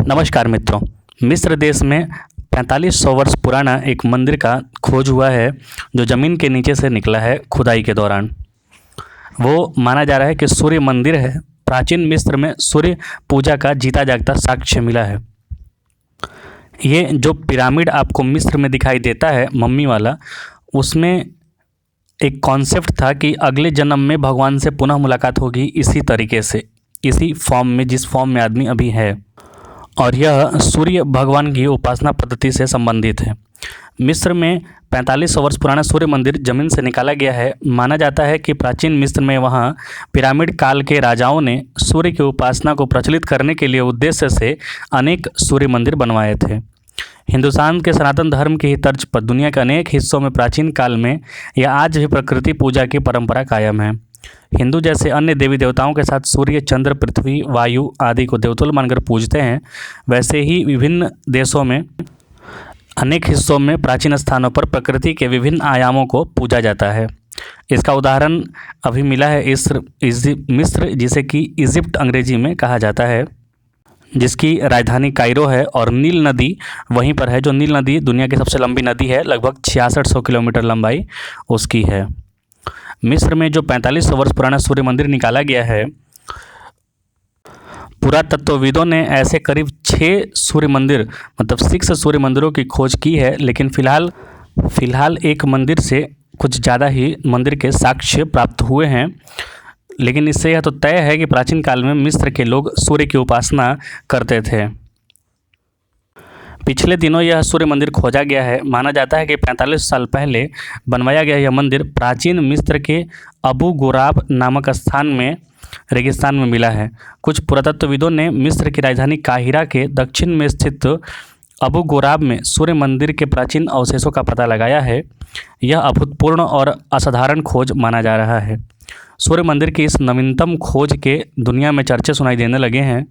नमस्कार मित्रों। मिस्र देश में 4500 वर्ष पुराना एक मंदिर का खोज हुआ है जो ज़मीन के नीचे से निकला है खुदाई के दौरान। वो माना जा रहा है कि सूर्य मंदिर है। प्राचीन मिस्र में सूर्य पूजा का जीता जागता साक्ष्य मिला है। ये जो पिरामिड आपको मिस्र में दिखाई देता है मम्मी वाला, उसमें एक कॉन्सेप्ट था कि अगले जन्म में भगवान से पुनः मुलाकात होगी इसी तरीके से, इसी फॉर्म में जिस फॉर्म में आदमी अभी है, और यह सूर्य भगवान की उपासना पद्धति से संबंधित है। मिस्र में 4500 वर्ष पुराना सूर्य मंदिर जमीन से निकाला गया है। माना जाता है कि प्राचीन मिस्र में वहाँ पिरामिड काल के राजाओं ने सूर्य की उपासना को प्रचलित करने के लिए उद्देश्य से अनेक सूर्य मंदिर बनवाए थे। हिंदुस्तान के सनातन धर्म की ही तर्ज पर दुनिया के अनेक हिस्सों में प्राचीन काल में या आज भी प्रकृति पूजा की परंपरा कायम है। हिंदू जैसे अन्य देवी देवताओं के साथ सूर्य, चंद्र, पृथ्वी, वायु आदि को देवतुल्य मानकर पूजते हैं, वैसे ही विभिन्न देशों में अनेक हिस्सों में प्राचीन स्थानों पर प्रकृति के विभिन्न आयामों को पूजा जाता है। इसका उदाहरण अभी मिला है मिस्र, जिसे कि इजिप्ट अंग्रेजी में कहा जाता है, जिसकी राजधानी कायरो है, और नील नदी वहीं पर है। जो नील नदी दुनिया की सबसे लंबी नदी है, लगभग 6600 किलोमीटर लंबाई उसकी है। मिस्र में जो 4500 वर्ष पुराना सूर्य मंदिर निकाला गया है, पुरातत्वविदों ने ऐसे करीब 6 सूर्य मंदिर मतलब 6 सूर्य मंदिरों की खोज की है, लेकिन फ़िलहाल एक मंदिर से कुछ ज़्यादा ही मंदिर के साक्ष्य प्राप्त हुए हैं। लेकिन इससे यह तो तय है कि प्राचीन काल में मिस्र के लोग सूर्य की उपासना करते थे। पिछले दिनों यह सूर्य मंदिर खोजा गया है। माना जाता है कि 45 साल पहले बनवाया गया यह मंदिर प्राचीन मिस्र के अबू गोराब नामक स्थान में रेगिस्तान में मिला है। कुछ पुरातत्वविदों ने मिस्र की राजधानी काहिरा के दक्षिण में स्थित अबू गोराब में सूर्य मंदिर के प्राचीन अवशेषों का पता लगाया है। यह अभूतपूर्व और असाधारण खोज माना जा रहा है। सूर्य मंदिर की इस नवीनतम खोज के दुनिया में चर्चे सुनाई देने लगे हैं।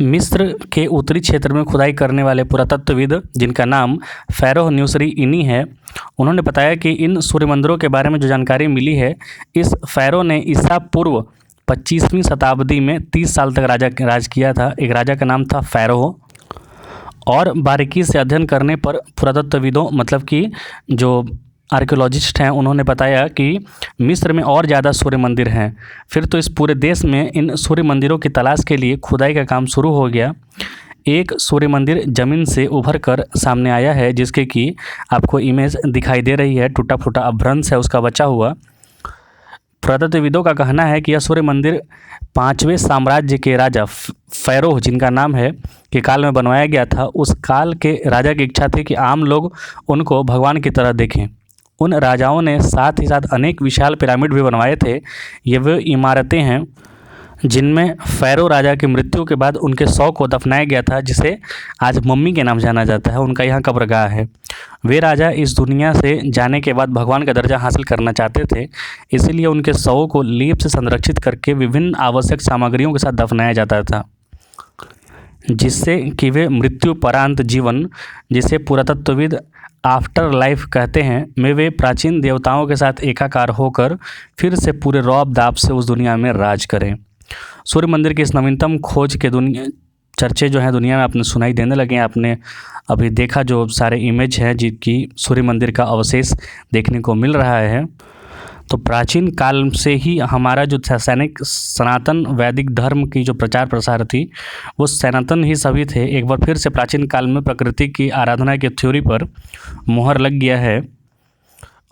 मिस्र के उत्तरी क्षेत्र में खुदाई करने वाले पुरातत्वविद, जिनका नाम फ़ैरोह न्यूसरी इनी है, उन्होंने बताया कि इन सूर्य मंदिरों के बारे में जो जानकारी मिली है, इस फ़ैरोह ने ईसा पूर्व 25वीं शताब्दी में 30 साल तक राज किया था। एक राजा का नाम था फ़ैरोह। और बारीकी से अध्ययन करने पर पुरातत्वविदों मतलब कि जो आर्कियोलॉजिस्ट हैं, उन्होंने बताया कि मिस्र में और ज़्यादा सूर्य मंदिर हैं। फिर तो इस पूरे देश में इन सूर्य मंदिरों की तलाश के लिए खुदाई का काम शुरू हो गया। एक सूर्य मंदिर ज़मीन से उभर कर सामने आया है, जिसके कि आपको इमेज दिखाई दे रही है। टूटा फूटा अभ्रंश है उसका बचा हुआ। पुरातत्वविदों का कहना है कि यह सूर्य मंदिर 5वें साम्राज्य के राजा फ़ैरोह, जिनका नाम है, के काल में बनवाया गया था। उस काल के राजा की इच्छा थी कि आम लोग उनको भगवान की तरह देखें। उन राजाओं ने साथ ही साथ अनेक विशाल पिरामिड भी बनवाए थे। ये वे इमारतें हैं जिनमें फ़ैरोह राजा की मृत्यु के बाद उनके शव को दफनाया गया था, जिसे आज मम्मी के नाम जाना जाता है। उनका यहाँ कब्रगाह है। वे राजा इस दुनिया से जाने के बाद भगवान का दर्जा हासिल करना चाहते थे, इसीलिए उनके शवों को लीप से संरक्षित करके विभिन्न आवश्यक सामग्रियों के साथ दफनाया जाता था, जिससे कि वे मृत्युपरांत जीवन, जिसे पुरातत्वविद आफ्टर लाइफ कहते हैं, में वे प्राचीन देवताओं के साथ एकाकार होकर फिर से पूरे रौब दाब से उस दुनिया में राज करें। सूर्य मंदिर की इस नवीनतम खोज के चर्चे जो हैं दुनिया में आपने सुनाई देने लगे हैं। आपने अभी देखा जो सारे इमेज हैं जिनकी सूर्य मंदिर का अवशेष देखने को मिल रहा है। तो प्राचीन काल से ही हमारा जो सनातन वैदिक धर्म की जो प्रचार प्रसार थी, वो सनातन ही सभी थे। एक बार फिर से प्राचीन काल में प्रकृति की आराधना की थ्योरी पर मुहर लग गया है।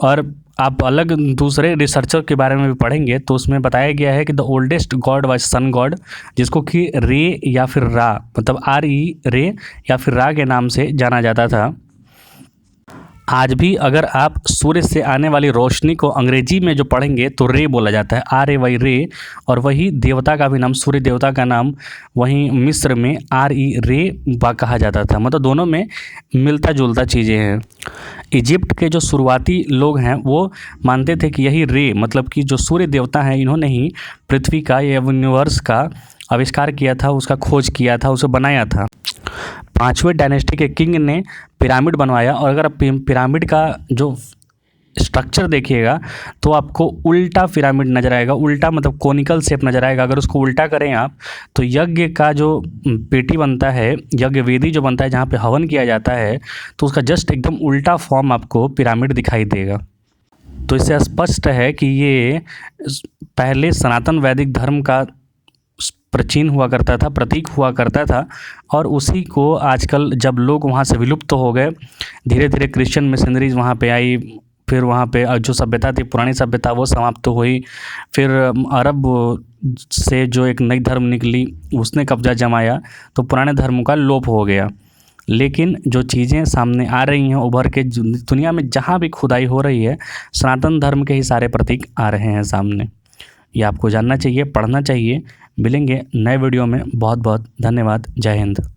और आप अलग दूसरे रिसर्चर के बारे में भी पढ़ेंगे तो उसमें बताया गया है कि the oldest god was sun god, जिसको कि रे या फिर रा मतलब RE रे या फिर रा के नाम से जाना जाता था। आज भी अगर आप सूर्य से आने वाली रोशनी को अंग्रेजी में जो पढ़ेंगे तो रे बोला जाता है, RAY रे। और वही देवता का भी नाम, सूर्य देवता का नाम, वहीं मिस्र में RE रे कहा जाता था। मतलब दोनों में मिलता जुलता चीज़ें हैं। इजिप्ट के जो शुरुआती लोग हैं वो मानते थे कि यही रे मतलब कि जो सूर्य देवता हैं, इन्होंने ही पृथ्वी का या यूनिवर्स का आविष्कार किया था, उसका खोज किया था, उसे बनाया था। 5वें डायनेस्टी के किंग ने पिरामिड बनवाया। और अगर पिरामिड का जो स्ट्रक्चर देखिएगा तो आपको उल्टा पिरामिड नज़र आएगा। उल्टा मतलब कोनिकल शेप नज़र आएगा। अगर उसको उल्टा करें आप तो यज्ञ का जो पेटी बनता है, यज्ञ वेदी जो बनता है जहाँ पे हवन किया जाता है, तो उसका जस्ट एकदम उल्टा फॉर्म आपको पिरामिड दिखाई देगा। तो इससे स्पष्ट है कि ये पहले सनातन वैदिक धर्म का प्राचीन हुआ करता था, प्रतीक हुआ करता था, और उसी को आजकल जब लोग वहाँ से विलुप्त हो गए, धीरे धीरे क्रिश्चियन मिशनरीज वहाँ पे आई, फिर वहाँ पे जो सभ्यता थी, पुरानी सभ्यता, वो समाप्त तो हुई। फिर अरब से जो एक नई धर्म निकली उसने कब्जा जमाया, तो पुराने धर्म का लोप हो गया। लेकिन जो चीज़ें सामने आ रही हैं उभर के, दुनिया में जहाँ भी खुदाई हो रही है, सनातन धर्म के ही सारे प्रतीक आ रहे हैं सामने। ये आपको जानना चाहिए, पढ़ना चाहिए। मिलेंगे नए वीडियो में। बहुत बहुत धन्यवाद। जय हिंद।